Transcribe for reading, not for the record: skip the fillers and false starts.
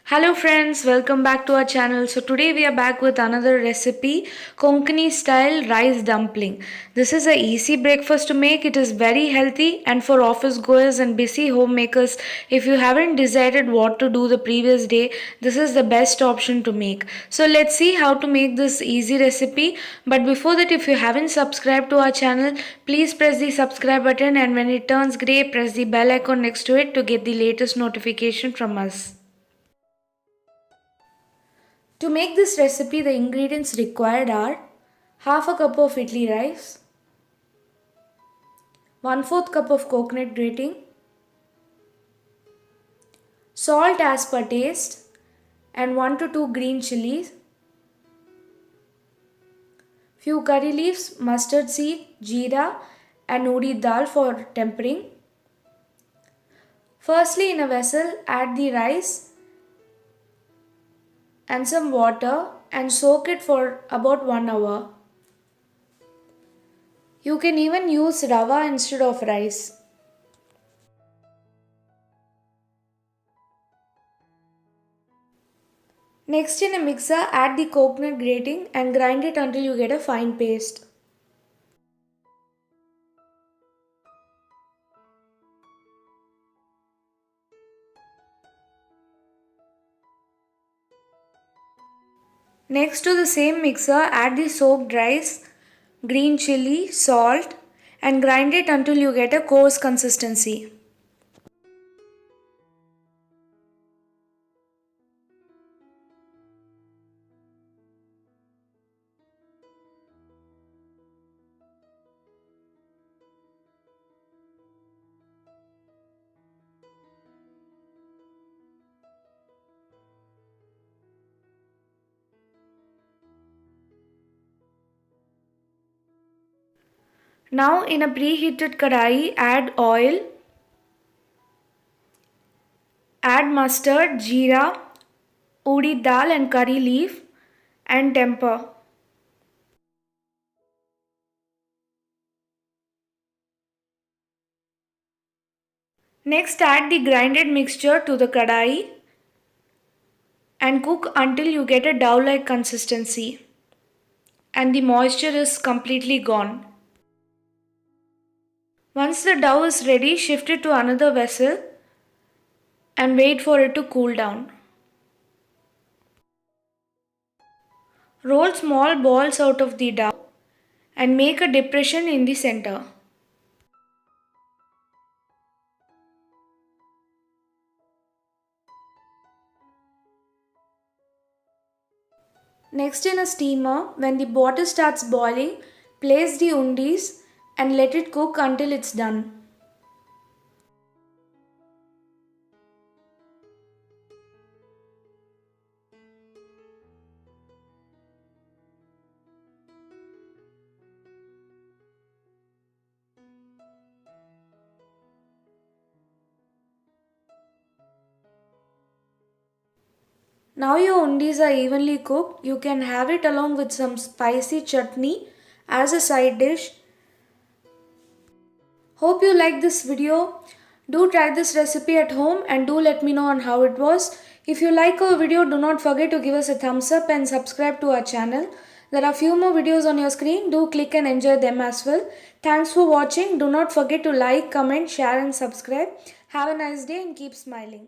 Hello friends, welcome back to our channel. So today we are back with another recipe, Konkani style rice dumpling. This is a easy breakfast to make. It is very healthy and for office goers and busy homemakers, if you haven't decided what to do the previous day, this is the best option to make. So let's see how to make this easy recipe. But before that, if you haven't subscribed to our channel, please press the subscribe button, and when it turns grey, press the bell icon next to it to get the latest notification from us. To make this recipe, the ingredients required are half a cup of idili rice, 1/4 cup of coconut grating, salt as per taste, and 1 to 2 green chillies, few curry leaves, mustard seed, zeera, and urad dal for tempering. Firstly, in a vessel, add the rice and some water and soak it for about 1 hour. You can even use rava instead of rice. Next, in a mixer, add the coconut grating and grind it until you get a fine paste. Next, to the same mixer, add the soaked rice, green chilli, salt, and grind it until you get a coarse consistency. Now, in a preheated kadai, add oil, add mustard, jeera, urad dal and curry leaf, and temper. Next, add the grinded mixture to the kadai and cook until you get a dough-like consistency and the moisture is completely gone. Once the dough is ready, shift it to another vessel and wait for it to cool down. Roll small balls out of the dough and make a depression in the center. Next, in a steamer, when the water starts boiling, place the undis and let it cook until it's done. Now your undis are evenly cooked. You can have it along with some spicy chutney as a side dish. Hope you liked this video. Do try this recipe at home and do let me know on how it was. If you like our video, do not forget to give us a thumbs up and subscribe to our channel. There are few more videos on your screen. Do click and enjoy them as well. Thanks for watching. Do not forget to like, comment, share and subscribe. Have a nice day and keep smiling.